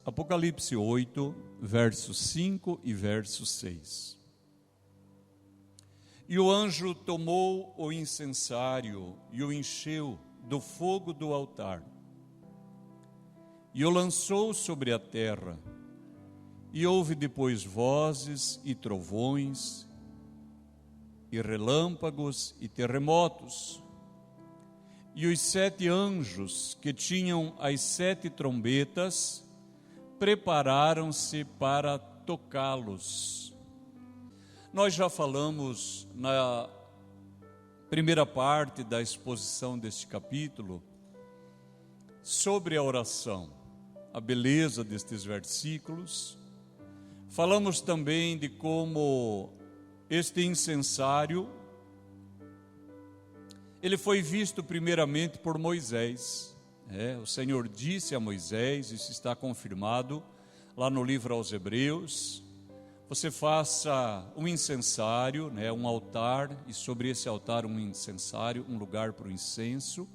Apocalipse 8, versos 5 e verso 6. E o anjo tomou o incensário e o encheu do fogo do altar, e o lançou sobre a terra, e houve depois vozes e trovões, e relâmpagos e terremotos. E os 7 anjos que tinham as 7 trombetas prepararam-se para tocá-los. Nós já falamos na primeira parte da exposição deste capítulo sobre a oração, a beleza destes versículos. Falamos também de como este incensário, ele foi visto primeiramente por Moisés. O Senhor disse a Moisés, isso está confirmado lá no livro aos Hebreus: você faça um incensário, um altar, e sobre esse altar um incensário, um lugar para o incenso.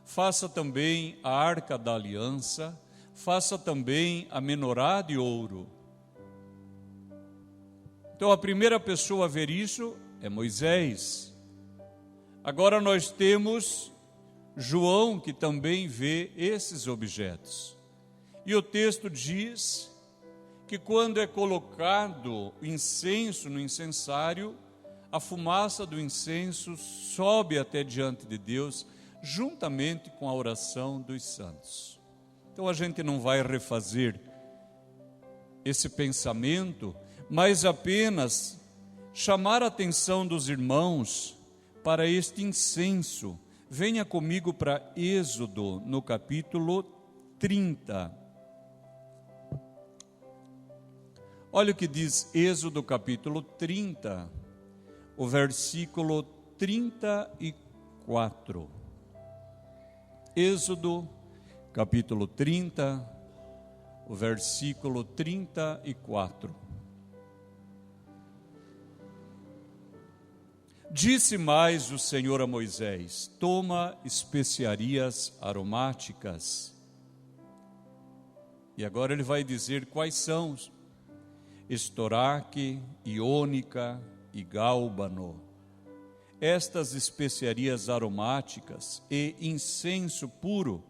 Faça também a arca da aliança, faça também a menorá de ouro. Então a primeira pessoa a ver isso é Moisés. Agora nós temos João, que também vê esses objetos. E o texto diz que quando é colocado incenso no incensário, a fumaça do incenso sobe até diante de Deus, juntamente com a oração dos santos. Então a gente não vai refazer esse pensamento, mas apenas chamar a atenção dos irmãos para este incenso. Venha comigo para Êxodo, no capítulo 30. Olha o que diz Êxodo, capítulo 30, o versículo 34. Êxodo, capítulo 30, o versículo 34. Disse mais o Senhor a Moisés: toma especiarias aromáticas. E agora ele vai dizer quais são: estoraque, iônica e gálbano. Estas especiarias aromáticas e incenso puro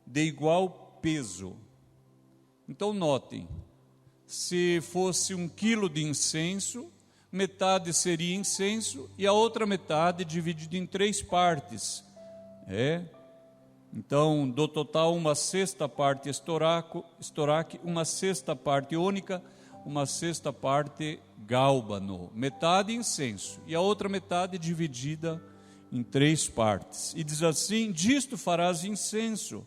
de igual peso. Então notem, se fosse 1 quilo de incenso, metade seria incenso e a outra metade dividida em 3 partes. Então, do total, 1/6 parte estoraque, 1/6 parte iônica, 1/6 parte gálbano. Metade incenso e a outra metade dividida em 3 partes. E diz assim: disto farás incenso.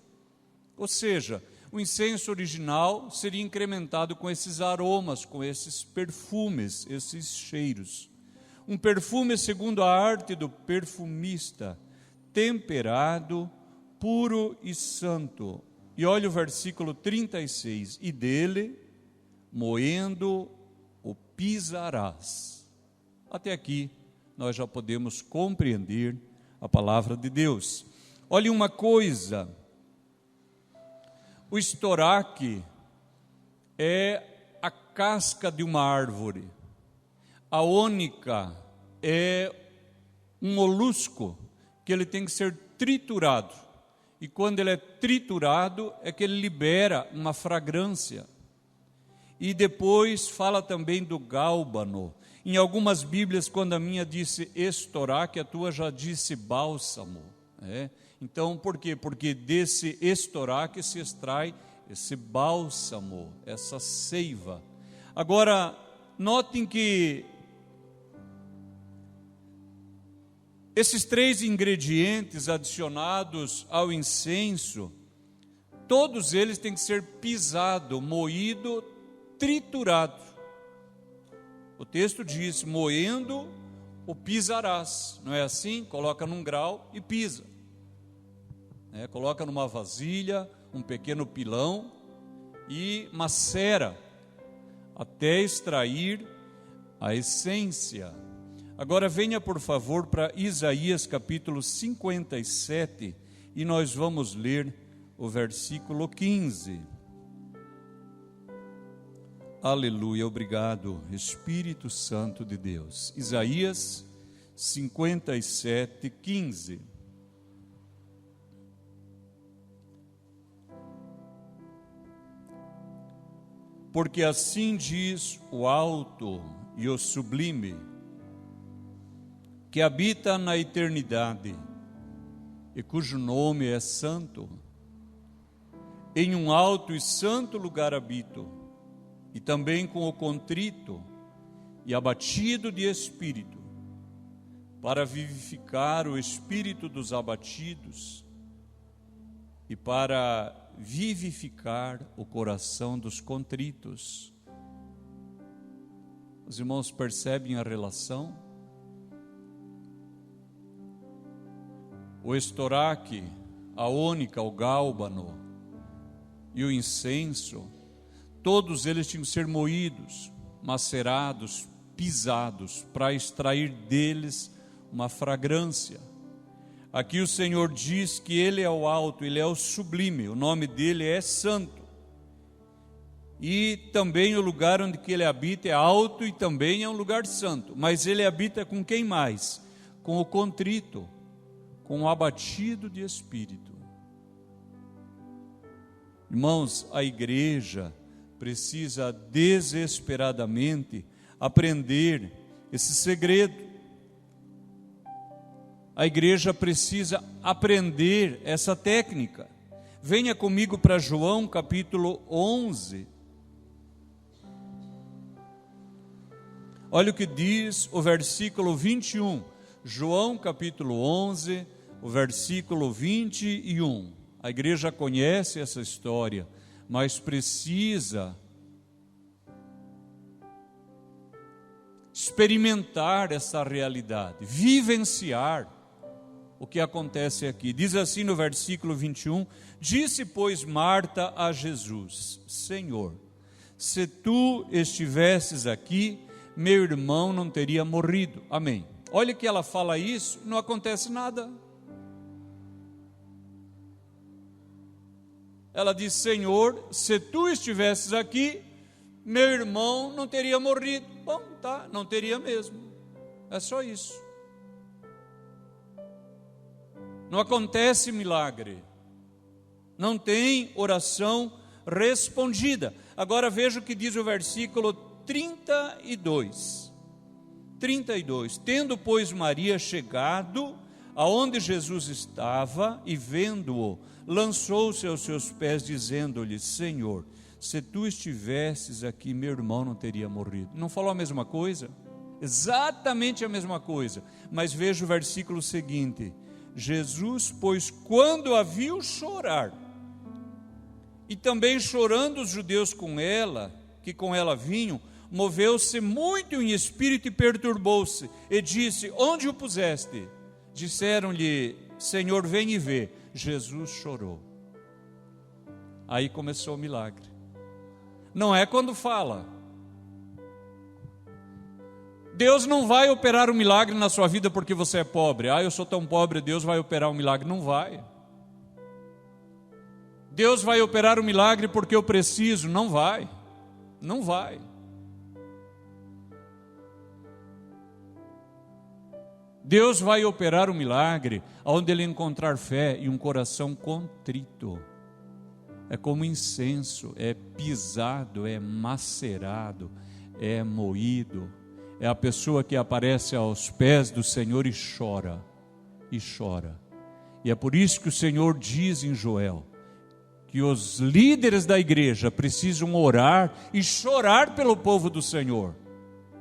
Ou seja, o incenso original seria incrementado com esses aromas, com esses perfumes, esses cheiros. Um perfume segundo a arte do perfumista, temperado, puro e santo. E olha o versículo 36. E dele, moendo, o pisarás. Até aqui, nós já podemos compreender a palavra de Deus. Olhe uma coisa: o estoraque é a casca de uma árvore. A ônica é um molusco que ele tem que ser triturado. E quando ele é triturado, é que ele libera uma fragrância. E depois fala também do gálbano. Em algumas Bíblias, quando a minha disse estoraque, a tua já disse bálsamo. Então, por quê? Porque desse estoraque se extrai esse bálsamo, essa seiva. Agora, notem que esses 3 ingredientes adicionados ao incenso, todos eles têm que ser pisado, moído, triturado. O texto diz: moendo o pisarás. Não é assim? Coloca num grau e pisa. Coloca numa vasilha, um pequeno pilão e macera até extrair a essência. Agora venha por favor para Isaías capítulo 57 e nós vamos ler o versículo 15. Aleluia, obrigado, Espírito Santo de Deus. Isaías 57:15. Porque assim diz o alto e o sublime, que habita na eternidade, e cujo nome é santo. Em um alto e santo lugar habito, e também com o contrito e abatido de espírito, para vivificar o espírito dos abatidos e para vivificar o coração dos contritos. Os irmãos percebem a relação? O estoraque, a ônica, o gálbano e o incenso, todos eles tinham que ser moídos, macerados, pisados, para extrair deles uma fragrância. Aqui o Senhor diz que Ele é o alto, Ele é o sublime, o nome dEle é santo. E também o lugar onde que Ele habita é alto e também é um lugar santo. Mas Ele habita com quem mais? Com o contrito, com o abatido de espírito. Irmãos, a igreja precisa desesperadamente aprender esse segredo. A igreja precisa aprender essa técnica. Venha comigo para João capítulo 11. Olha o que diz o versículo 21. João capítulo 11, o versículo 21. A igreja conhece essa história, mas precisa experimentar essa realidade, vivenciar o que acontece aqui. Diz assim no versículo 21, disse, pois, Marta a Jesus, Senhor, se tu estivesses aqui, meu irmão não teria morrido. Amém. Olha que ela fala isso, não acontece nada. Ela diz, Senhor, se tu estivesses aqui, meu irmão não teria morrido. Bom, tá, não teria mesmo. É só isso. Não acontece milagre. Não tem oração respondida. Agora veja o que diz o versículo 32. 32. Tendo, pois, Maria chegado aonde Jesus estava e vendo-o, lançou-se aos seus pés, dizendo-lhe, Senhor, se tu estivesses aqui, meu irmão não teria morrido. Não falou a mesma coisa? Exatamente a mesma coisa. Mas veja o versículo seguinte. Jesus, pois, quando a viu chorar, e também chorando os judeus com ela, que com ela vinham, moveu-se muito em espírito e perturbou-se, e disse, onde o puseste? Disseram-lhe, Senhor, vem e vê. Jesus chorou. Aí começou o milagre. Não é quando fala. Deus não vai operar um milagre na sua vida porque você é pobre. Ah, eu sou tão pobre, Deus vai operar um milagre. Não vai. Deus vai operar um milagre porque eu preciso. Não vai. Não vai. Deus vai operar um milagre onde Ele encontrar fé e um coração contrito. É como incenso, é pisado, é macerado, é moído. É a pessoa que aparece aos pés do Senhor e chora, e chora. E é por isso que o Senhor diz em Joel, que os líderes da igreja precisam orar e chorar pelo povo do Senhor.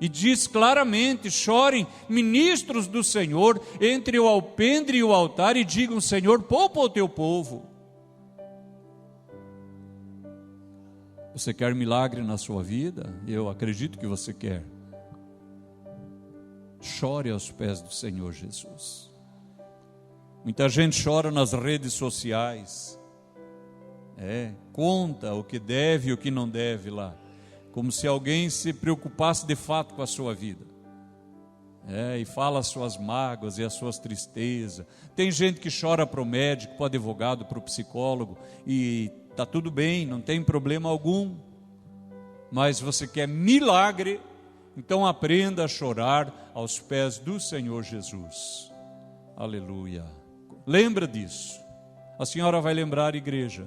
E diz claramente, chorem ministros do Senhor entre o alpendre e o altar e digam, Senhor, poupa o teu povo. Você quer milagre na sua vida? Eu acredito que você quer. Chore aos pés do Senhor Jesus. Muita gente chora nas redes sociais. Conta o que deve e o que não deve lá. Como se alguém se preocupasse de fato com a sua vida. E fala as suas mágoas e as suas tristezas. Tem gente que chora para o médico, para o advogado, para o psicólogo, e está tudo bem, não tem problema algum. Mas você quer milagre, então aprenda a chorar aos pés do Senhor Jesus. Aleluia. Lembra disso. A senhora vai lembrar, igreja,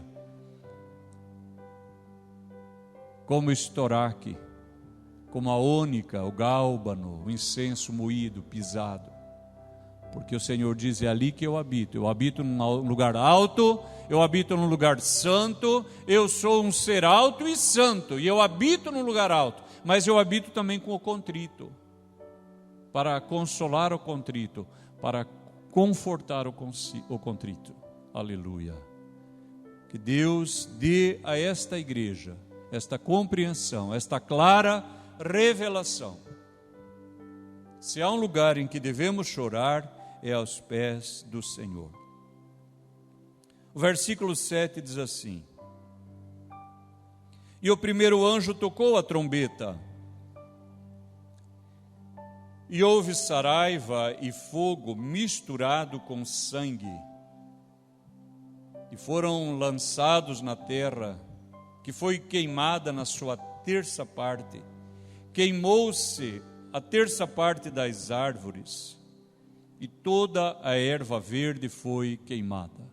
como o estoraque, como a ônica, o gálbano, o incenso moído, pisado. Porque o Senhor diz, é ali que eu habito num lugar alto, eu habito num lugar santo, eu sou um ser alto e santo, e eu habito num lugar alto, mas eu habito também com o contrito, para consolar o contrito, para confortar o contrito. Aleluia. Que Deus dê a esta igreja esta compreensão, esta clara revelação. Se há um lugar em que devemos chorar, é aos pés do Senhor. O versículo 7 diz assim: e o primeiro anjo tocou a trombeta, e houve saraiva e fogo misturado com sangue, e foram lançados na terra, que foi queimada na sua terça parte. Queimou-se a terça parte das árvores, e toda a erva verde foi queimada.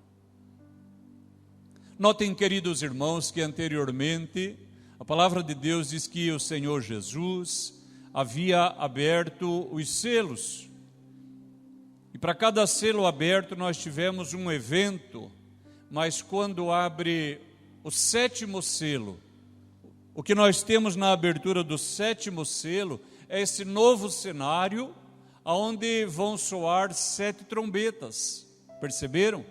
Notem, queridos irmãos, que anteriormente a palavra de Deus diz que o Senhor Jesus havia aberto os selos, e para cada selo aberto nós tivemos um evento, mas quando abre o sétimo selo, o que nós temos na abertura do sétimo selo é esse novo cenário, onde vão soar 7 trombetas. Perceberam?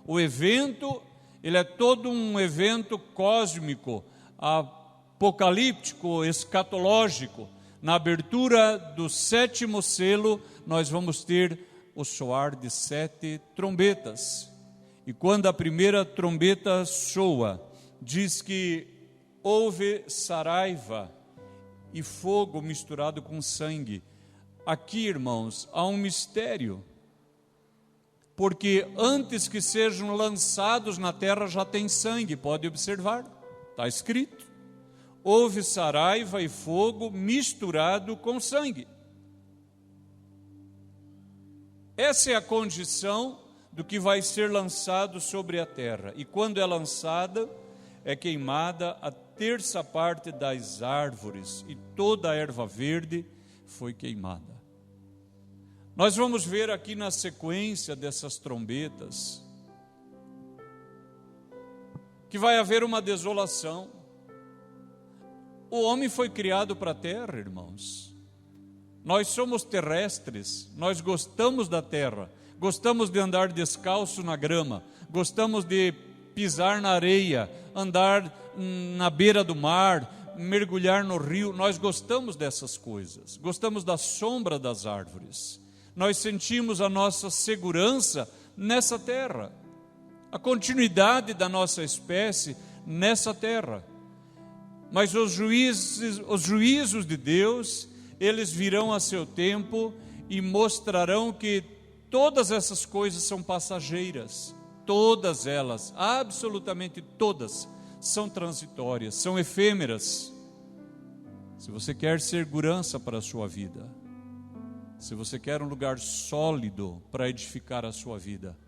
O evento, ele é todo um evento cósmico, apocalíptico, escatológico. Na abertura do sétimo selo, nós vamos ter o soar de 7 trombetas. E quando a primeira trombeta soa, diz que houve saraiva e fogo misturado com sangue. Aqui, irmãos, há um mistério, porque antes que sejam lançados na terra já tem sangue, pode observar, está escrito. Houve saraiva e fogo misturado com sangue. Essa é a condição do que vai ser lançado sobre a terra. E quando é lançada, é queimada a terça parte das árvores, e toda a erva verde foi queimada. Nós vamos ver aqui na sequência dessas trombetas que vai haver uma desolação. O homem foi criado para a terra, irmãos. Nós somos terrestres, nós gostamos da terra, gostamos de andar descalço na grama, gostamos de pisar na areia, andar na beira do mar, mergulhar no rio. Nós gostamos dessas coisas, gostamos da sombra das árvores. Nós sentimos a nossa segurança nessa terra, a continuidade da nossa espécie nessa terra. Mas os juízos de Deus, eles virão a seu tempo e mostrarão que todas essas coisas são passageiras. Todas elas, absolutamente todas, são transitórias, são efêmeras. Se você quer segurança para a sua vida, se você quer um lugar sólido para edificar a sua vida,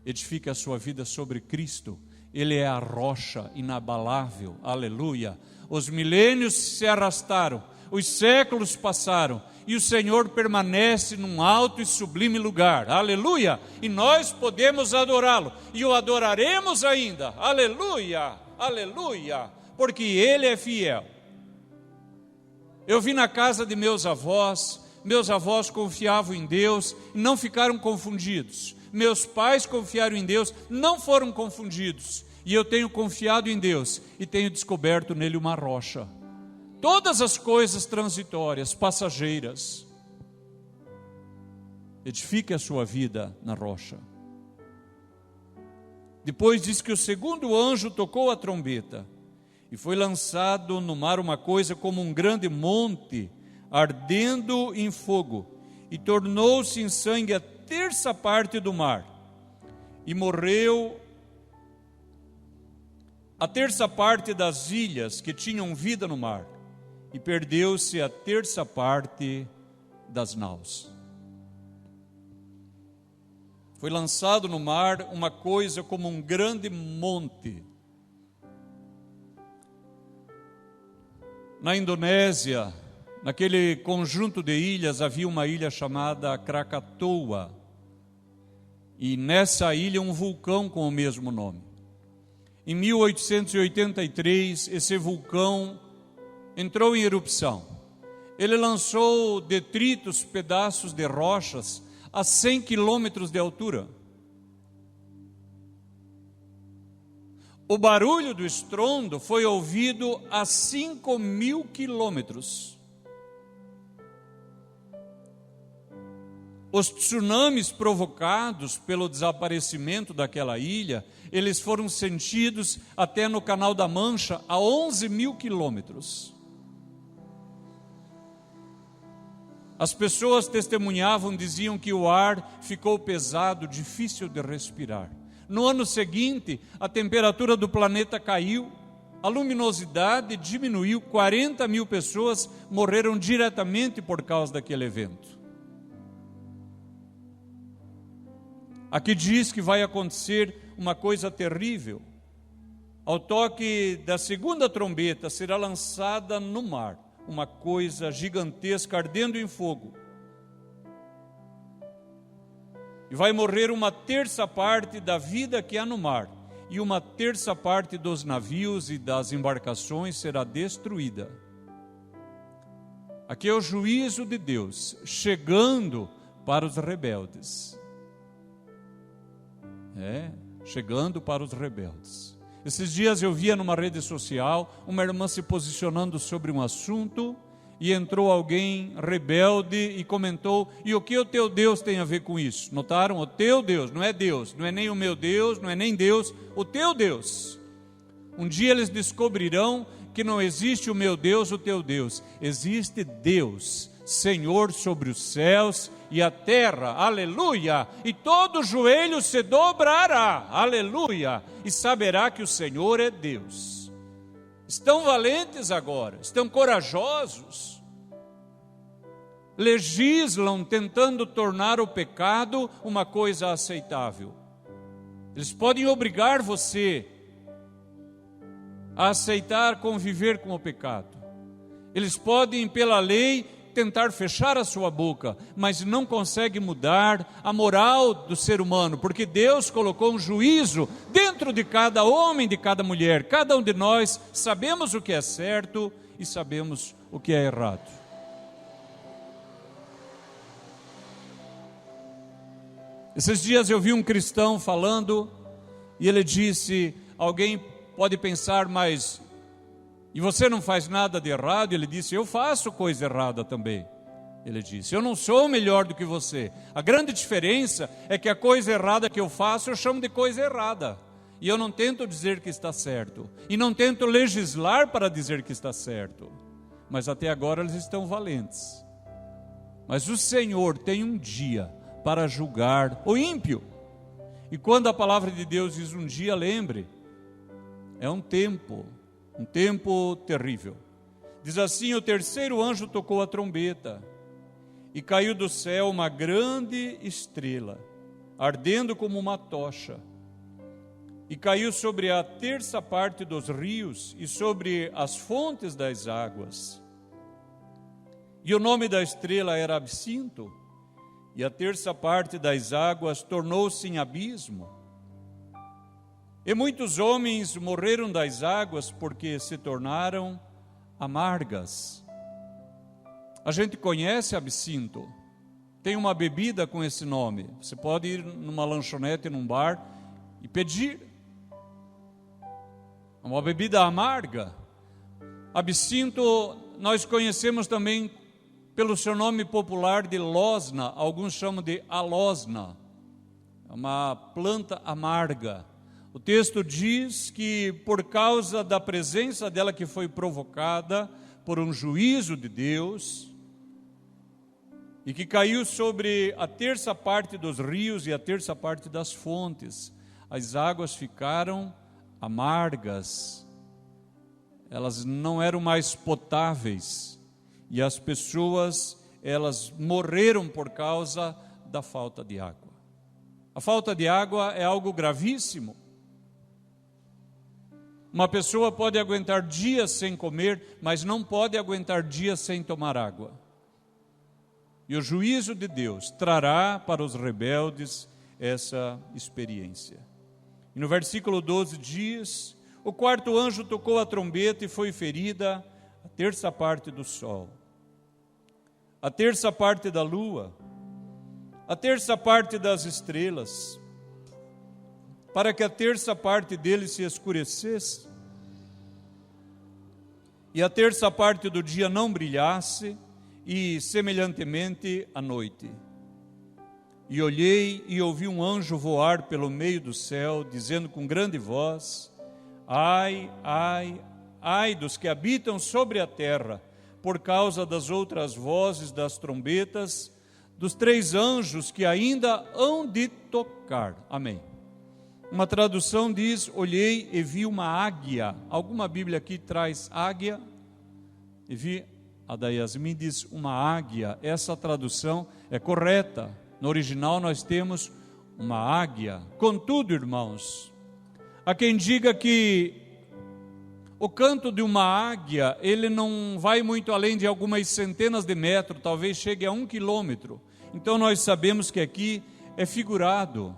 edifique a sua vida sobre Cristo. Ele é a rocha inabalável, aleluia. Os milênios se arrastaram, os séculos passaram, e o Senhor permanece num alto e sublime lugar, aleluia, e nós podemos adorá-lo, e o adoraremos ainda, aleluia, aleluia, porque Ele é fiel. Eu vi na casa de meus avós confiavam em Deus e não ficaram confundidos. Meus pais confiaram em Deus, não foram confundidos, e eu tenho confiado em Deus e tenho descoberto nele uma rocha. Todas as coisas transitórias, passageiras, edifique a sua vida na rocha. Depois diz que o segundo anjo tocou a trombeta, e foi lançado no mar uma coisa como um grande monte, ardendo em fogo, e tornou-se em sangue a terça parte do mar, e morreu a terça parte das ilhas que tinham vida no mar, e perdeu-se a terça parte das naus. Foi lançado no mar uma coisa como um grande monte. Na Indonésia, naquele conjunto de ilhas, havia uma ilha chamada Krakatoa. E nessa ilha um vulcão com o mesmo nome. Em 1883, esse vulcão entrou em erupção. Ele lançou detritos, pedaços de rochas a 100 quilômetros de altura. O barulho do estrondo foi ouvido a 5.000 quilômetros. Os tsunamis provocados pelo desaparecimento daquela ilha, eles foram sentidos até no Canal da Mancha, a 11.000 quilômetros. As pessoas testemunhavam, diziam que o ar ficou pesado, difícil de respirar. No ano seguinte, a temperatura do planeta caiu, a luminosidade diminuiu, 40.000 pessoas morreram diretamente por causa daquele evento. Aqui diz que vai acontecer uma coisa terrível. Ao toque da segunda trombeta será lançada no mar uma coisa gigantesca ardendo em fogo. E vai morrer uma terça parte da vida que há no mar, e uma terça parte dos navios e das embarcações será destruída. Aqui é o juízo de Deus chegando para os rebeldes. Chegando para os rebeldes. Esses dias eu via numa rede social uma irmã se posicionando sobre um assunto e entrou alguém rebelde e comentou: e o que o teu Deus tem a ver com isso? Notaram? O teu Deus, não é nem o meu Deus, não é nem Deus, o teu Deus. Um dia eles descobrirão que não existe o meu Deus, o teu Deus. Existe Deus, Senhor sobre os céus e a terra, aleluia, e todo joelho se dobrará, aleluia, e saberá que o Senhor é Deus. Estão valentes agora, estão corajosos, legislam tentando tornar o pecado uma coisa aceitável. Eles podem obrigar você a aceitar conviver com o pecado. Eles podem, pela lei, tentar fechar a sua boca, mas não consegue mudar a moral do ser humano, porque Deus colocou um juízo dentro de cada homem, de cada mulher. Cada um de nós sabemos o que é certo e sabemos o que é errado. Esses dias eu vi um cristão falando e ele disse: alguém pode pensar, mas e você não faz nada de errado? Ele disse: eu faço coisa errada também. Ele disse: eu não sou melhor do que você. A grande diferença é que a coisa errada que eu faço, eu chamo de coisa errada. E eu não tento dizer que está certo. E não tento legislar para dizer que está certo. Mas até agora eles estão valentes. Mas o Senhor tem um dia para julgar o ímpio. E quando a palavra de Deus diz um dia, lembre, é um tempo terrível. Diz assim: o terceiro anjo tocou a trombeta, e caiu do céu uma grande estrela, ardendo como uma tocha, e caiu sobre a terça parte dos rios e sobre as fontes das águas. E o nome da estrela era Absinto, e a terça parte das águas tornou-se em abismo. E muitos homens morreram das águas porque se tornaram amargas. A gente conhece absinto, tem uma bebida com esse nome. Você pode ir numa lanchonete, num bar e pedir. É uma bebida amarga. Absinto nós conhecemos também pelo seu nome popular de losna, alguns chamam de alosna. É uma planta amarga. O texto diz que por causa da presença dela que foi provocada por um juízo de Deus e que caiu sobre a terça parte dos rios e a terça parte das fontes, as águas ficaram amargas. elas não eram mais potáveis, e as pessoas, elas morreram por causa da falta de água. A falta de água é algo gravíssimo. Uma pessoa pode aguentar dias sem comer, mas não pode aguentar dias sem tomar água. E o juízo de Deus trará para os rebeldes essa experiência. E no versículo 12 diz: o quarto anjo tocou a trombeta e foi ferida a terça parte do sol, a terça parte da lua, a terça parte das estrelas, para que a terça parte dele se escurecesse, e a terça parte do dia não brilhasse, e semelhantemente a noite. E olhei e ouvi um anjo voar pelo meio do céu, dizendo com grande voz: ai, ai, ai dos que habitam sobre a terra, por causa das outras vozes das trombetas, dos 3 anjos que ainda hão de tocar. Amém. Uma tradução diz: olhei e vi uma águia. Alguma Bíblia aqui traz águia? E vi, a da Yasmin diz uma águia. Essa tradução é correta. No original nós temos uma águia. Contudo, irmãos, há quem diga que o canto de uma águia, ele não vai muito além de algumas centenas de metros, talvez chegue a 1 quilômetro. Então nós sabemos que aqui é figurado,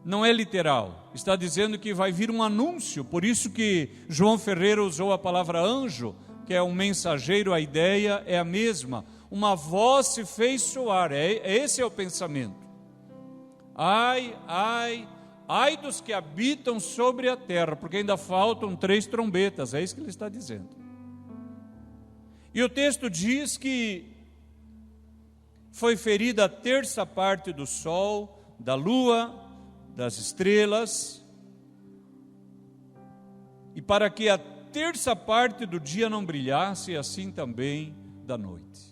não é literal. Está dizendo que vai vir um anúncio, por isso que João Ferreira usou a palavra anjo, que é um mensageiro, a ideia é a mesma. Uma voz se fez soar, esse é o pensamento. Ai, ai, ai dos que habitam sobre a terra, porque ainda faltam 3 trombetas, é isso que ele está dizendo. E o texto diz que foi ferida a terça parte do sol, da lua, das estrelas, e para que a terça parte do dia não brilhasse, assim também da noite.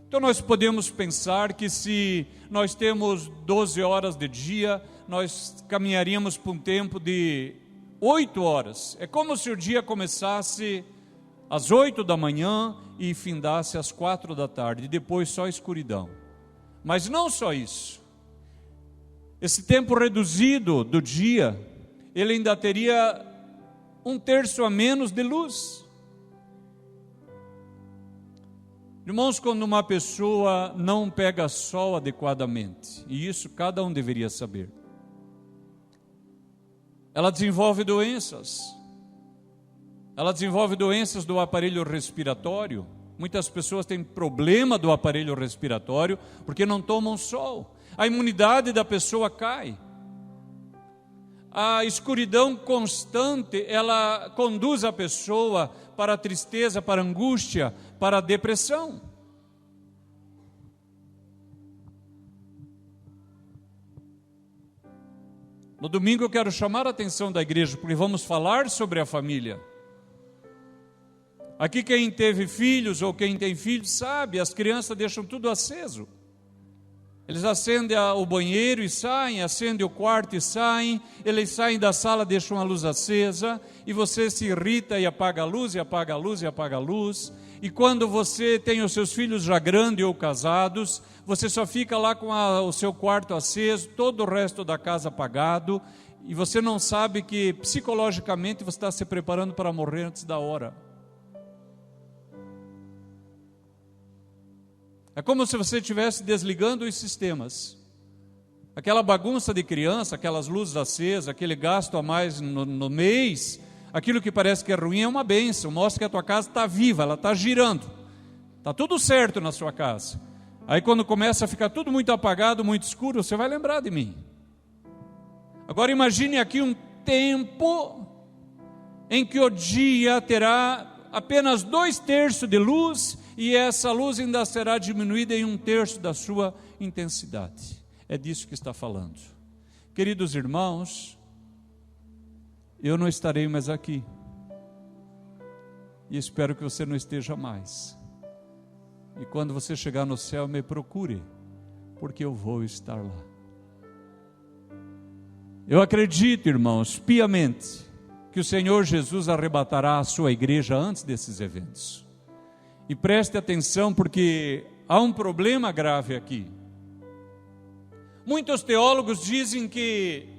Então nós podemos pensar que se nós temos 12 horas de dia, nós caminharíamos para um tempo de 8 horas. É como se o dia começasse às 8 da manhã e findasse às 4 da tarde, e depois só escuridão. Mas não só isso. Esse tempo reduzido do dia, ele ainda teria 1/3 a menos de luz. Irmãos, quando uma pessoa não pega sol adequadamente, e isso cada um deveria saber, ela desenvolve doenças. Ela desenvolve doenças do aparelho respiratório. Muitas pessoas têm problema do aparelho respiratório porque não tomam sol. A imunidade da pessoa cai. A escuridão constante, ela conduz a pessoa para a tristeza, para a angústia, para a depressão. No domingo eu quero chamar a atenção da igreja, porque vamos falar sobre a família. Aqui quem teve filhos ou quem tem filhos sabe, as crianças deixam tudo aceso. Eles acendem o banheiro e saem, acendem o quarto e saem, eles saem da sala, deixam a luz acesa, e você se irrita e apaga a luz, e apaga a luz, e apaga a luz. E quando você tem os seus filhos já grandes ou casados, você só fica lá com o seu quarto aceso, todo o resto da casa apagado, e você não sabe que psicologicamente você está se preparando para morrer antes da hora. É como se você estivesse desligando os sistemas. Aquela bagunça de criança, aquelas luzes acesas, aquele gasto a mais no mês, aquilo que parece que é ruim é uma bênção, mostra que a tua casa está viva, ela está girando. Está tudo certo na sua casa. Aí quando começa a ficar tudo muito apagado, muito escuro, você vai lembrar de mim. Agora imagine aqui um tempo em que o dia terá apenas 2/3 de luz, e essa luz ainda será diminuída em 1/3 da sua intensidade. É disso que está falando. Queridos irmãos, eu não estarei mais aqui, e espero que você não esteja mais. E quando você chegar no céu, me procure, porque eu vou estar lá. Eu acredito, irmãos, piamente, que o Senhor Jesus arrebatará a sua igreja antes desses eventos. E preste atenção, porque há um problema grave aqui. Muitos teólogos dizem que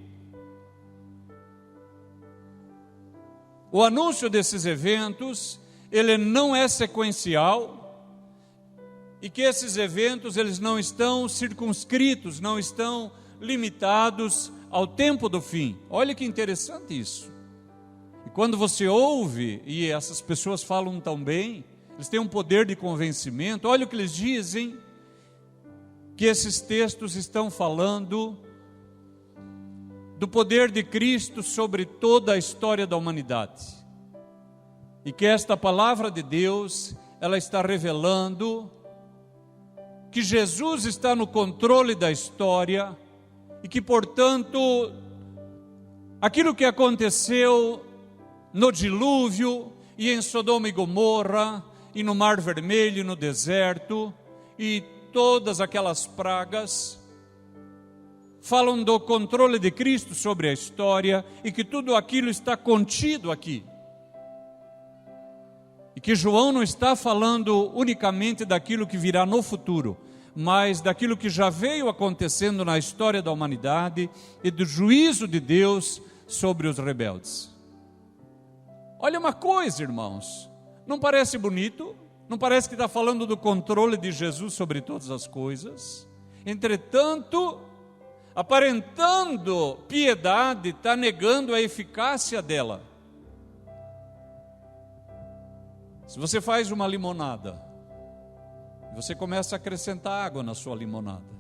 o anúncio desses eventos, ele não é sequencial, e que esses eventos, eles não estão circunscritos, não estão limitados ao tempo do fim. Olha que interessante isso. E quando você ouve, e essas pessoas falam tão bem, eles têm um poder de convencimento, olha o que eles dizem, que esses textos estão falando do poder de Cristo sobre toda a história da humanidade. E que esta palavra de Deus, ela está revelando que Jesus está no controle da história e que, portanto, aquilo que aconteceu no dilúvio e em Sodoma e Gomorra e no Mar Vermelho e no deserto e todas aquelas pragas falam do controle de Cristo sobre a história e que tudo aquilo está contido aqui. E que João não está falando unicamente daquilo que virá no futuro, mas daquilo que já veio acontecendo na história da humanidade e do juízo de Deus sobre os rebeldes. Olha uma coisa, irmãos, não parece bonito? Não parece que está falando do controle de Jesus sobre todas as coisas? Entretanto, aparentando piedade, está negando a eficácia dela. Se você faz uma limonada, você começa a acrescentar água na sua limonada,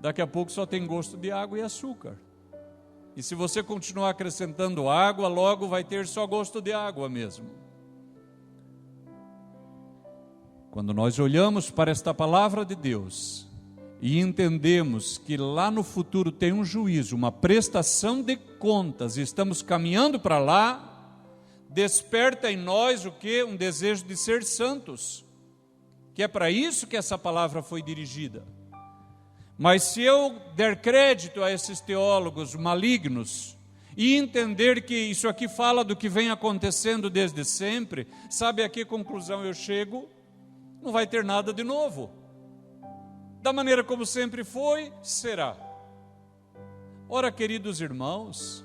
daqui a pouco só tem gosto de água e açúcar. E se você continuar acrescentando água, logo vai ter só gosto de água mesmo. Quando nós olhamos para esta palavra de Deus e entendemos que lá no futuro tem um juízo, uma prestação de contas, e estamos caminhando para lá, desperta em nós o quê? Um desejo de ser santos, que é para isso que essa palavra foi dirigida. Mas se eu der crédito a esses teólogos malignos e entender que isso aqui fala do que vem acontecendo desde sempre, sabe a que conclusão eu chego? Não vai ter nada de novo. Da maneira como sempre foi, será. Ora, queridos irmãos,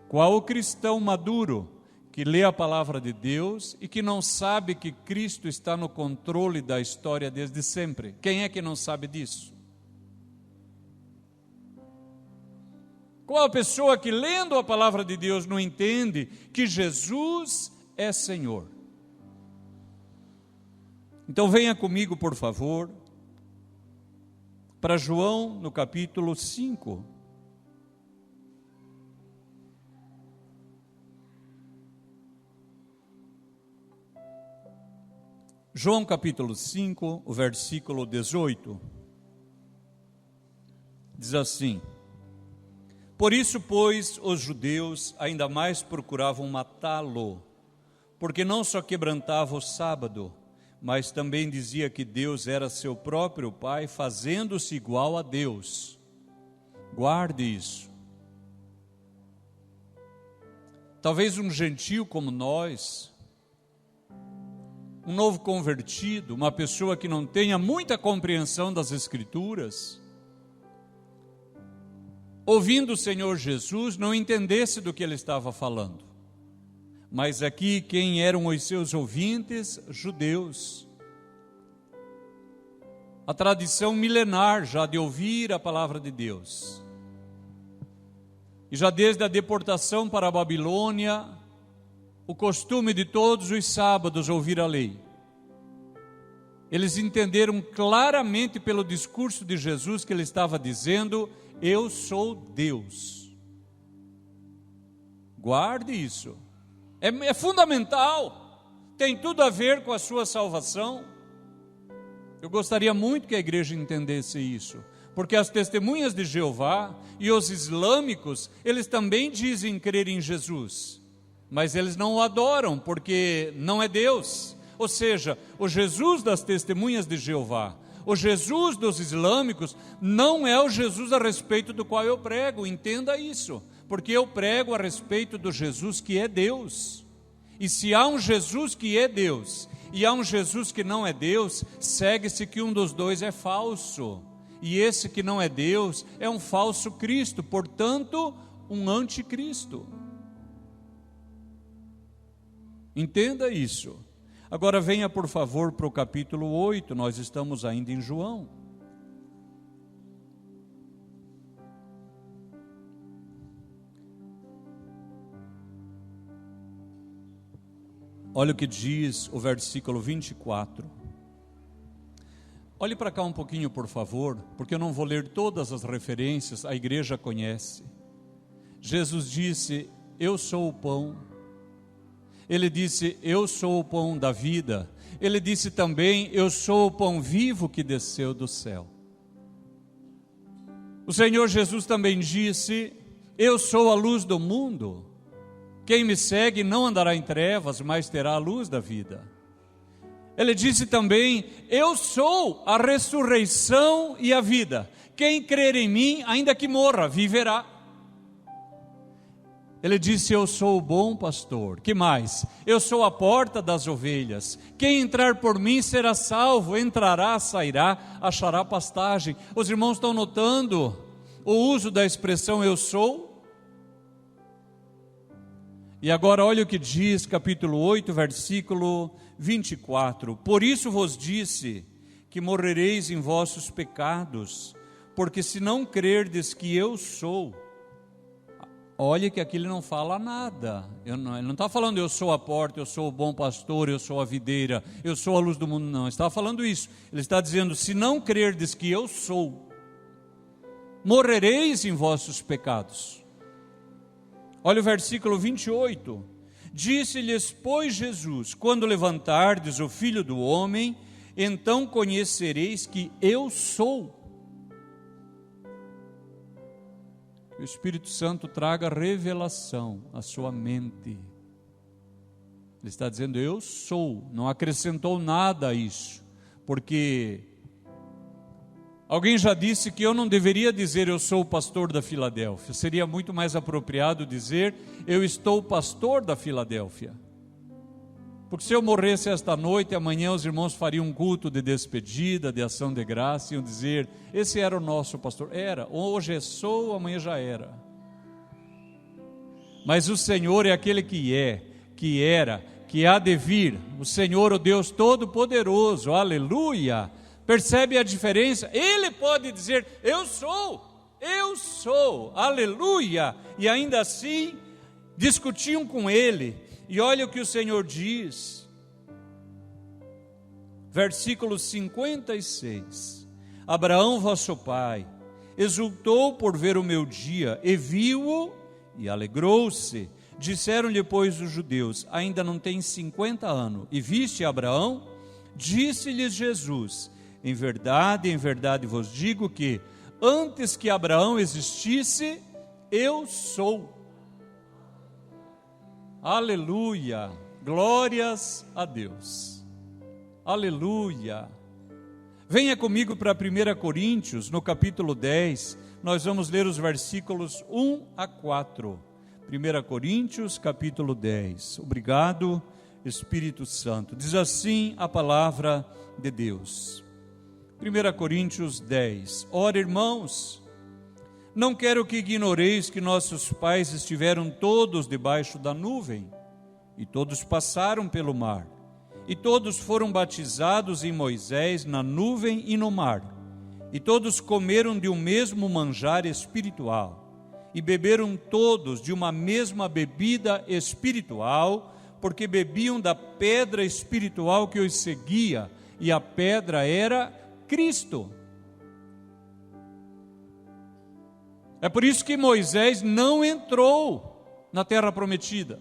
qual o cristão maduro que lê a palavra de Deus e que não sabe que Cristo está no controle da história desde sempre? Quem é que não sabe disso? Qual a pessoa que, lendo a palavra de Deus, não entende que Jesus é Senhor? Então venha comigo, por favor, para João, no capítulo 5. João capítulo 5, o versículo 18, diz assim: Por isso, pois, os judeus ainda mais procuravam matá-lo, porque não só quebrantava o sábado, mas também dizia que Deus era seu próprio Pai, fazendo-se igual a Deus. Guarde isso. Talvez um gentio como nós, um novo convertido, uma pessoa que não tenha muita compreensão das Escrituras, ouvindo o Senhor Jesus, não entendesse do que ele estava falando. Mas aqui, quem eram os seus ouvintes? Judeus. A tradição milenar já de ouvir a palavra de Deus. E já desde a deportação para a Babilônia, o costume de todos os sábados ouvir a lei. Eles entenderam claramente pelo discurso de Jesus que ele estava dizendo: eu sou Deus. Guarde isso. É fundamental. Tem tudo a ver com a sua salvação. Eu gostaria muito que a igreja entendesse isso, porque as testemunhas de Jeová e os islâmicos, eles também dizem crer em Jesus, mas eles não o adoram, porque não é Deus. Ou seja, o Jesus das testemunhas de Jeová, o Jesus dos islâmicos, não é o Jesus a respeito do qual eu prego, entenda isso. porque eu prego a respeito do Jesus que é Deus. E se há um Jesus que é Deus e há um Jesus que não é Deus, segue-se que um dos dois é falso. E esse que não é Deus é um falso Cristo, portanto, um anticristo. Entenda isso. Agora venha, por favor, para o capítulo 8, nós estamos ainda em João. Olha o que diz o versículo 24. Olhe para cá um pouquinho, por favor, porque eu não vou ler todas as referências, a igreja conhece. Jesus disse, eu sou o pão. Ele disse, eu sou o pão da vida. Ele disse também, eu sou o pão vivo que desceu do céu. O Senhor Jesus também disse, eu sou a luz do mundo. Quem me segue não andará em trevas, mas terá a luz da vida. Ele disse também, eu sou a ressurreição e a vida. Quem crer em mim, ainda que morra, viverá. Ele disse, eu sou o bom pastor. Que mais? Eu sou a porta das ovelhas. Quem entrar por mim será salvo, entrará, sairá, achará pastagem. Os irmãos estão notando o uso da expressão eu sou? E agora olha o que diz capítulo 8, versículo 24. Por isso vos disse que morrereis em vossos pecados, porque se não crerdes que eu sou, olha que aqui ele não fala nada, ele não está falando eu sou a porta, eu sou o bom pastor, eu sou a videira, eu sou a luz do mundo, não, ele está falando isso, ele está dizendo, se não crerdes que eu sou, morrereis em vossos pecados. Olha o versículo 28, disse-lhes, pois Jesus, quando levantardes o Filho do Homem, então conhecereis que eu sou. Que o Espírito Santo traga revelação à sua mente. Ele está dizendo, eu sou, não acrescentou nada a isso, porque alguém já disse que eu não deveria dizer eu sou o pastor da Filadélfia, seria muito mais apropriado dizer eu estou o pastor da Filadélfia, porque se eu morresse esta noite, amanhã os irmãos fariam um culto de despedida, de ação de graça, iam dizer, esse era o nosso pastor, era, hoje sou, amanhã já era, mas o Senhor é aquele que é, que era, que há de vir, o Senhor, o Deus Todo-Poderoso, aleluia. Percebe a diferença? Ele pode dizer, eu sou, aleluia, e ainda assim, discutiam com ele, e olha o que o Senhor diz, versículo 56, Abraão vosso pai, exultou por ver o meu dia, e viu-o, e alegrou-se, disseram-lhe pois os judeus, ainda não tem 50 anos, e viste Abraão? Disse-lhes Jesus, em verdade vos digo que antes que Abraão existisse, eu sou. Aleluia, glórias a Deus. Aleluia. Venha comigo para 1 Coríntios, no capítulo 10, nós vamos ler os versículos 1 a 4. 1 Coríntios, capítulo 10. Obrigado, Espírito Santo. Diz assim a palavra de Deus. 1 Coríntios 10. Ora, irmãos, não quero que ignoreis que nossos pais estiveram todos debaixo da nuvem, e todos passaram pelo mar, e todos foram batizados em Moisés na nuvem e no mar, e todos comeram de um mesmo manjar espiritual, e beberam todos de uma mesma bebida espiritual, porque bebiam da pedra espiritual que os seguia, e a pedra era Cristo. É por isso que Moisés não entrou na terra prometida,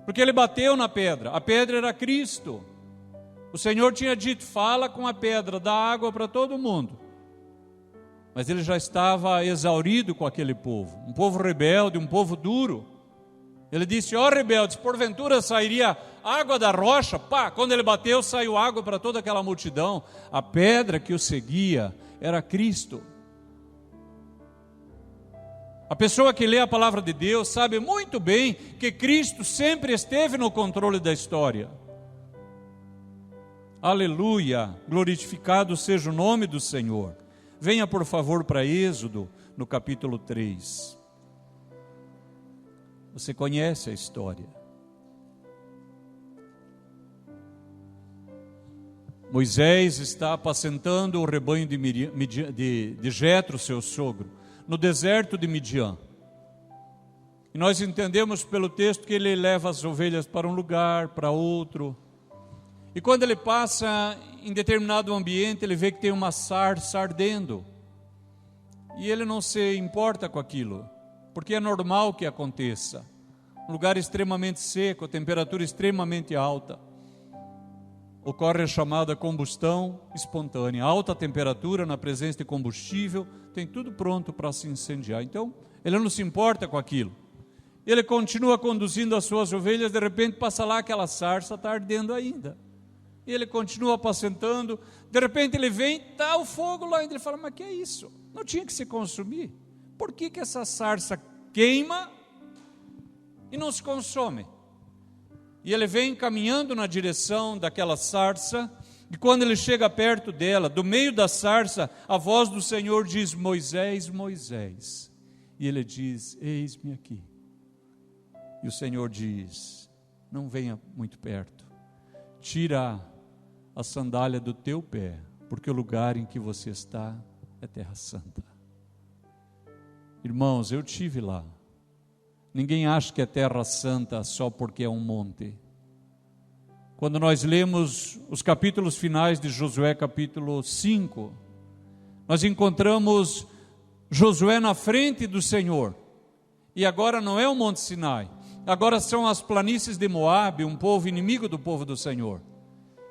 porque ele bateu na pedra, a pedra era Cristo. O Senhor tinha dito, fala com a pedra, dá água para todo mundo, mas ele já estava exaurido com aquele povo, um povo rebelde, um povo duro. Ele disse, ó rebeldes, porventura sairia água da rocha? Pá, quando ele bateu, saiu água para toda aquela multidão. A pedra que o seguia era Cristo. A pessoa que lê a palavra de Deus sabe muito bem que Cristo sempre esteve no controle da história. Aleluia, glorificado seja o nome do Senhor. Venha por favor para Êxodo, no capítulo 3. Você conhece a história. Moisés está apacentando o rebanho de Jetro, seu sogro, no deserto de Midian. E nós entendemos pelo texto que ele leva as ovelhas para um lugar, para outro. E quando ele passa em determinado ambiente, ele vê que tem uma sarça ardendo. E ele não se importa com aquilo, porque é normal que aconteça. Um lugar extremamente seco, a temperatura extremamente alta. Ocorre a chamada combustão espontânea. Alta temperatura, na presença de combustível, tem tudo pronto para se incendiar. Então, ele não se importa com aquilo. Ele continua conduzindo as suas ovelhas, de repente passa lá, aquela sarça está ardendo ainda. E ele continua apacentando, de repente ele vem, está o fogo lá ainda. Ele fala, mas que é isso? Não tinha que se consumir? Por que que essa sarça queima e não se consome? E ele vem caminhando na direção daquela sarça, e quando ele chega perto dela, do meio da sarça, a voz do Senhor diz, Moisés, Moisés. E ele diz, eis-me aqui. E o Senhor diz, não venha muito perto, tira a sandália do teu pé, porque o lugar em que você está é terra santa. Irmãos, eu tive lá. Ninguém acha que é terra santa só porque é um monte. Quando nós lemos os capítulos finais de Josué, capítulo 5, nós encontramos Josué na frente do Senhor. E agora não é o Monte Sinai, agora são as planícies de Moabe, um povo inimigo do povo do Senhor.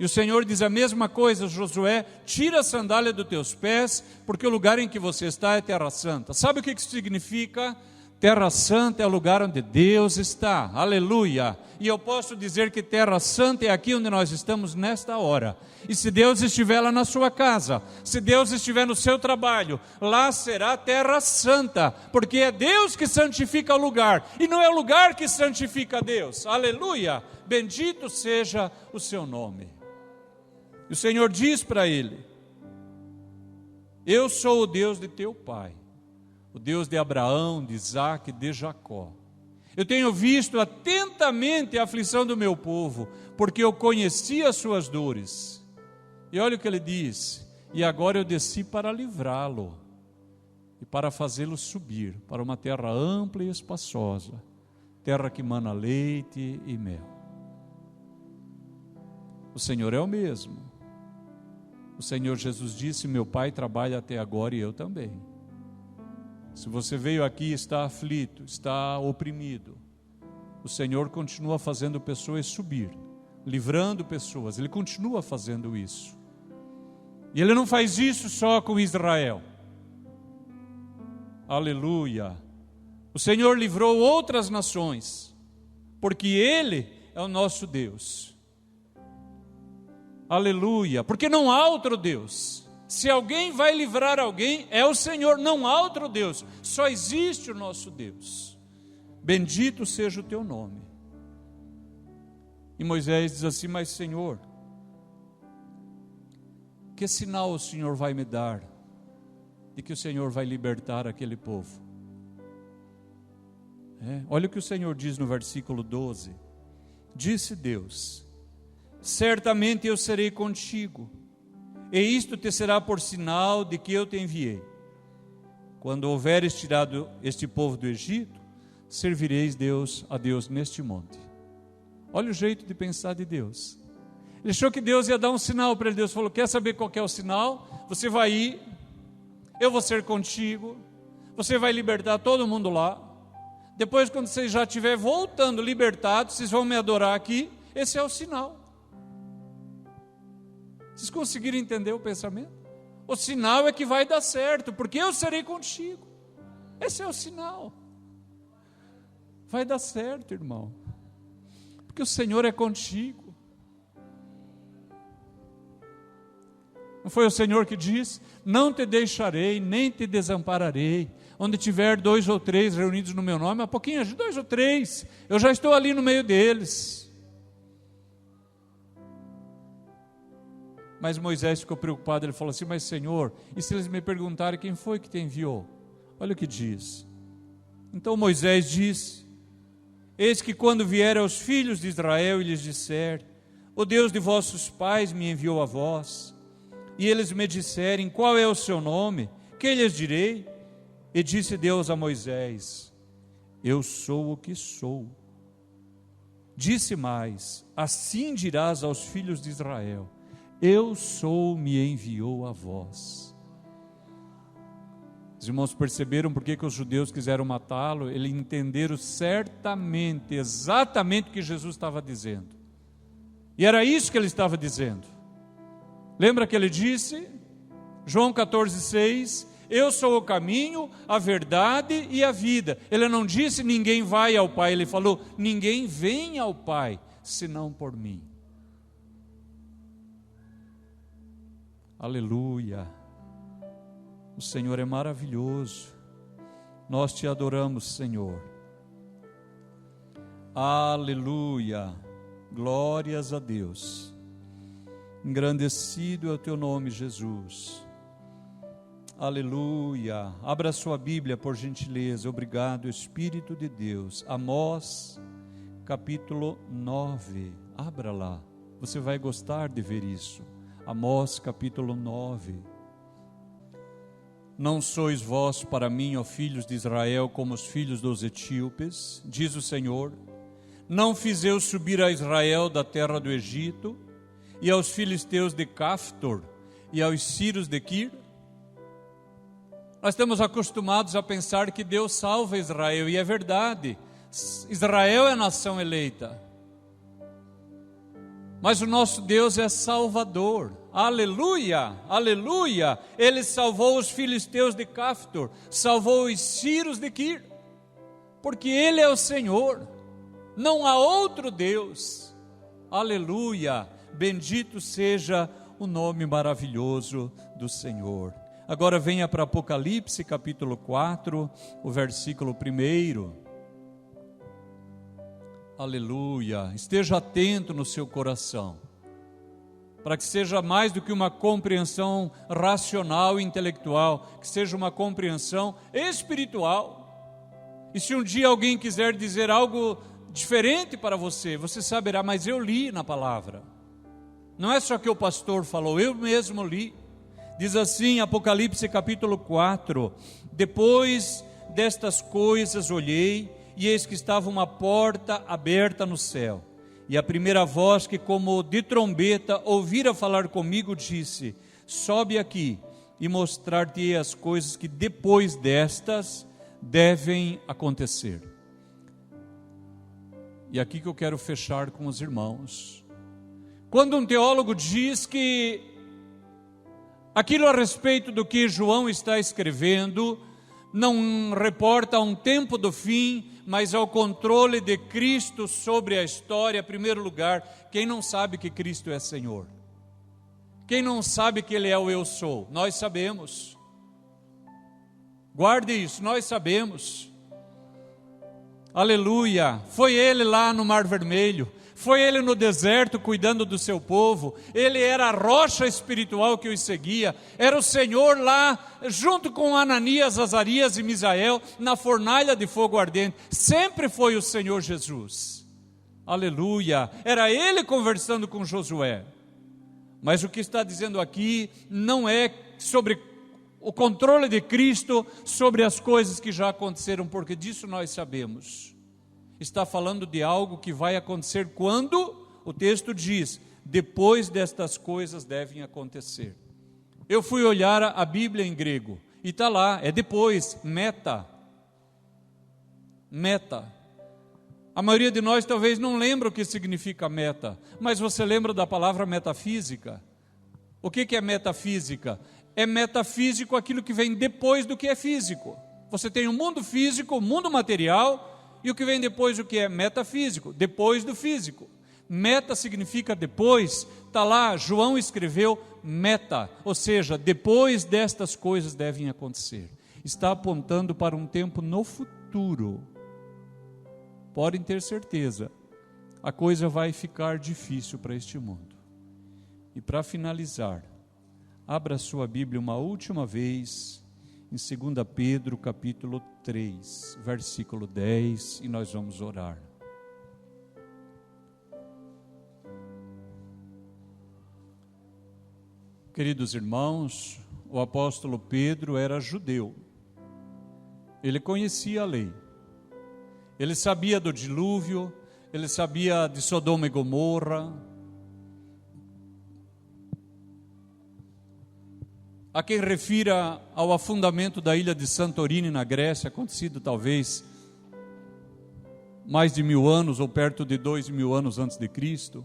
E o Senhor diz a mesma coisa, Josué, tira a sandália dos teus pés, porque o lugar em que você está é terra santa. Sabe o que isso significa? Terra santa é o lugar onde Deus está, aleluia. E eu posso dizer que terra santa é aqui onde nós estamos nesta hora. E se Deus estiver lá na sua casa, se Deus estiver no seu trabalho, lá será terra santa, porque é Deus que santifica o lugar, e não é o lugar que santifica Deus, aleluia. Bendito seja o seu nome. E o Senhor diz para ele, eu sou o Deus de teu pai, o Deus de Abraão, de Isaque, de Jacó. Eu tenho visto atentamente a aflição do meu povo, porque eu conheci as suas dores. E olha o que ele diz, e agora eu desci para livrá-lo, e para fazê-lo subir para uma terra ampla e espaçosa, terra que mana leite e mel. O Senhor é o mesmo. O Senhor Jesus disse, meu Pai trabalha até agora e eu também. Se você veio aqui e está aflito, está oprimido, o Senhor continua fazendo pessoas subir, livrando pessoas, Ele continua fazendo isso. E Ele não faz isso só com Israel. Aleluia. O Senhor livrou outras nações, porque Ele é o nosso Deus. Aleluia, porque não há outro Deus. Se alguém vai livrar alguém, é o Senhor, não há outro Deus, só existe o nosso Deus. Bendito seja o teu nome. E Moisés diz assim, mas Senhor, que sinal o Senhor vai me dar de que o Senhor vai libertar aquele povo? Olha o que o Senhor diz no versículo 12. Disse Deus, certamente eu serei contigo, e isto te será por sinal de que eu te enviei. Quando houveres tirado este povo do Egito, servireis a Deus neste monte. Olha o jeito de pensar de Deus. Ele achou que Deus ia dar um sinal para ele. Deus falou, quer saber qual que é o sinal? Você vai ir, eu vou ser contigo, você vai libertar todo mundo lá. Depois, quando você já estiver voltando libertado, vocês vão me adorar aqui. Esse é o sinal. Vocês conseguiram entender o pensamento? O sinal é que vai dar certo, porque eu serei contigo. Esse é o sinal. Vai dar certo, irmão, porque o Senhor é contigo. Não foi o Senhor que disse? Não te deixarei, nem te desampararei. Onde tiver 2 ou 3 reunidos no meu nome, há pouquinho, 2 ou 3, eu já estou ali no meio deles. Mas Moisés ficou preocupado, ele falou assim, mas Senhor, e se eles me perguntarem quem foi que te enviou? Olha o que diz. Então Moisés diz, eis que quando vier aos filhos de Israel e lhes disser, o Deus de vossos pais me enviou a vós, e eles me disserem, qual é o seu nome? Que lhes direi? E disse Deus a Moisés, eu sou o que sou. Disse mais, assim dirás aos filhos de Israel, eu sou, me enviou a vós. Os irmãos perceberam por que os judeus quiseram matá-lo? Eles entenderam certamente, exatamente o que Jesus estava dizendo. E era isso que ele estava dizendo. Lembra que ele disse? João 14,6, eu sou o caminho, a verdade e a vida. Ele não disse ninguém vai ao Pai, ele falou, ninguém vem ao Pai, senão por mim. Aleluia, o Senhor é maravilhoso, nós te adoramos, Senhor. Aleluia, glórias a Deus, engrandecido é o teu nome, Jesus. Aleluia, abra sua Bíblia por gentileza, obrigado Espírito de Deus. Amós capítulo 9, abra lá, você vai gostar de ver isso. Amós capítulo 9. Não sois vós para mim, ó filhos de Israel, como os filhos dos etíopes, diz o Senhor. Não fiz eu subir a Israel da terra do Egito, e aos filisteus de Caftor, e aos sírios de Quir? Nós estamos acostumados a pensar que Deus salva Israel, e é verdade, Israel é a nação eleita. Mas o nosso Deus é Salvador, aleluia, aleluia. Ele salvou os filisteus de Caftor, salvou os sírios de Quir, porque Ele é o Senhor, não há outro Deus, aleluia, bendito seja o nome maravilhoso do Senhor. Agora venha para Apocalipse capítulo 4, o versículo 1. Aleluia, esteja atento no seu coração, para que seja mais do que uma compreensão racional e intelectual, que seja uma compreensão espiritual. E se um dia alguém quiser dizer algo diferente para você, você saberá, mas eu li na palavra, não é só que o pastor falou, eu mesmo li. Diz assim, Apocalipse capítulo 4, depois destas coisas olhei, e eis que estava uma porta aberta no céu, e a primeira voz que como de trombeta ouvira falar comigo disse, sobe aqui e mostrar-te as coisas que depois destas devem acontecer. E aqui que eu quero fechar com os irmãos. Quando um teólogo diz que aquilo a respeito do que João está escrevendo não reporta a um tempo do fim, mas ao controle de Cristo sobre a história. Em primeiro lugar, quem não sabe que Cristo é Senhor? Quem não sabe que Ele é o eu sou? Nós sabemos. Guarde isso, nós sabemos. Aleluia, foi Ele lá no Mar Vermelho, foi Ele no deserto cuidando do seu povo, Ele era a rocha espiritual que os seguia, era o Senhor lá junto com Ananias, Azarias e Misael na fornalha de fogo ardente, sempre foi o Senhor Jesus, aleluia, era Ele conversando com Josué. Mas o que está dizendo aqui não é sobre o controle de Cristo sobre as coisas que já aconteceram, porque disso nós sabemos. Está falando de algo que vai acontecer quando? O texto diz, depois destas coisas devem acontecer. Eu fui olhar a Bíblia em grego, e está lá, é depois, meta. Meta. A maioria de nós talvez não lembra o que significa meta, mas você lembra da palavra metafísica? O que é metafísica? É metafísico aquilo que vem depois do que é físico. Você tem o mundo físico, o mundo material, e o que vem depois o que é metafísico, depois do físico. Meta significa depois, está lá, João escreveu meta, ou seja, depois destas coisas devem acontecer. Está apontando para um tempo no futuro. Podem ter certeza, a coisa vai ficar difícil para este mundo. E para finalizar, abra sua Bíblia uma última vez, em 2 Pedro capítulo 3, versículo 10, e nós vamos orar. Queridos irmãos, o apóstolo Pedro era judeu. Ele conhecia a lei. Ele sabia do dilúvio, ele sabia de Sodoma e Gomorra. A quem refira ao afundamento da ilha de Santorini na Grécia, acontecido talvez mais de 1000 anos ou perto de 2000 anos antes de Cristo.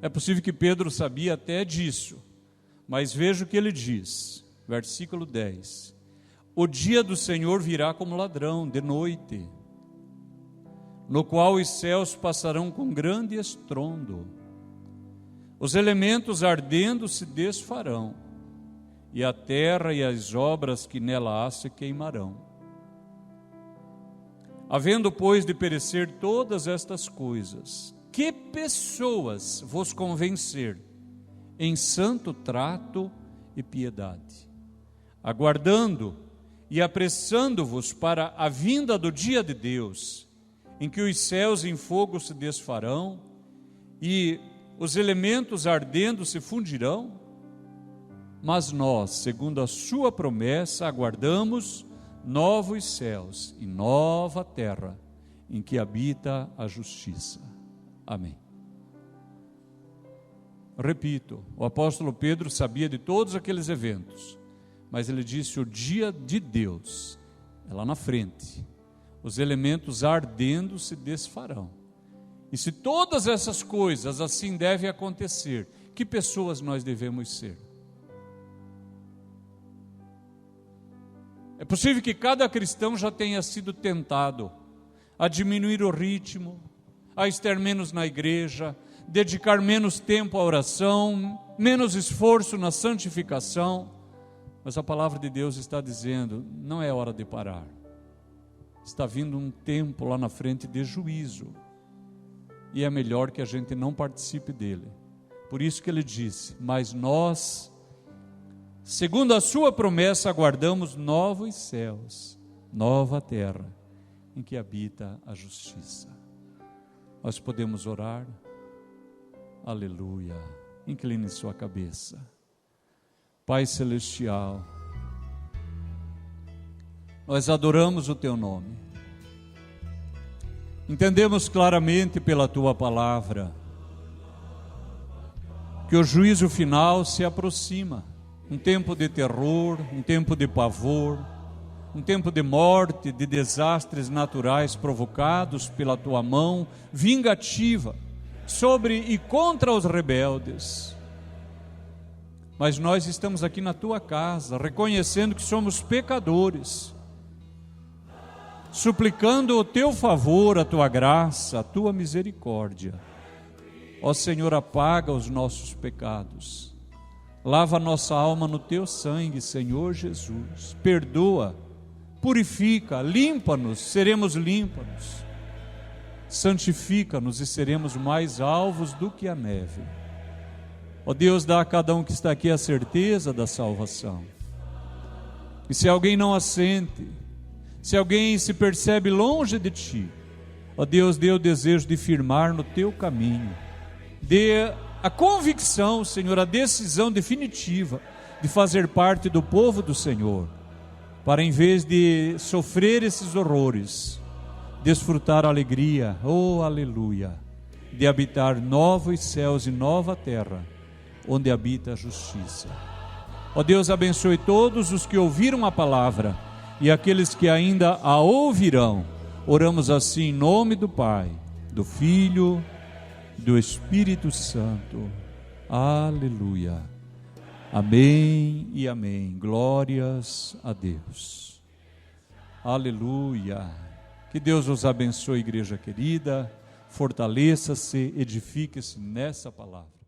É possível que Pedro sabia até disso. Mas veja o que ele diz, versículo 10. O dia do Senhor virá como ladrão, de noite, no qual os céus passarão com grande estrondo. Os elementos ardendo se desfarão, e a terra e as obras que nela há se queimarão. Havendo, pois, de perecer todas estas coisas, que pessoas vos convencer em santo trato e piedade, aguardando e apressando-vos para a vinda do dia de Deus, em que os céus em fogo se desfarão e os elementos ardendo se fundirão? Mas nós, segundo a sua promessa, aguardamos novos céus e nova terra, em que habita a justiça. Amém. Repito, o apóstolo Pedro sabia de todos aqueles eventos, mas ele disse: o dia de Deus é lá na frente, os elementos ardendo se desfarão. E se todas essas coisas assim devem acontecer, que pessoas nós devemos ser? É possível que cada cristão já tenha sido tentado a diminuir o ritmo, a estar menos na igreja, dedicar menos tempo à oração, menos esforço na santificação, mas a palavra de Deus está dizendo: não é hora de parar. Está vindo um tempo lá na frente de juízo, e é melhor que a gente não participe dele. Por isso que ele disse: mas nós, segundo a sua promessa, aguardamos novos céus, nova terra, em que habita a justiça. Nós podemos orar? Aleluia. Incline sua cabeça. Pai celestial, nós adoramos o teu nome. Entendemos claramente pela tua palavra que o juízo final se aproxima. Um tempo de terror, um tempo de pavor, um tempo de morte, de desastres naturais provocados pela tua mão vingativa sobre e contra os rebeldes. Mas nós estamos aqui na tua casa, reconhecendo que somos pecadores, suplicando o teu favor, a tua graça, a tua misericórdia. Ó Senhor, apaga os nossos pecados, lava a nossa alma no teu sangue, Senhor Jesus, perdoa, purifica, limpa-nos, seremos límpanos, santifica-nos e seremos mais alvos do que a neve. Ó Deus, dá a cada um que está aqui a certeza da salvação. E se alguém não a sente, se alguém se percebe longe de ti, ó Deus, dê o desejo de firmar no teu caminho, dê a convicção, Senhor, a decisão definitiva de fazer parte do povo do Senhor, para em vez de sofrer esses horrores, desfrutar a alegria, oh aleluia, de habitar novos céus e nova terra, onde habita a justiça. Ó Deus, abençoe todos os que ouviram a palavra e aqueles que ainda a ouvirão. Oramos assim em nome do Pai, do Filho, do Espírito Santo. Aleluia. Amém e amém. Glórias a Deus. Aleluia. Que Deus os abençoe, igreja querida. fortaleça-se, edifique-se nessa palavra.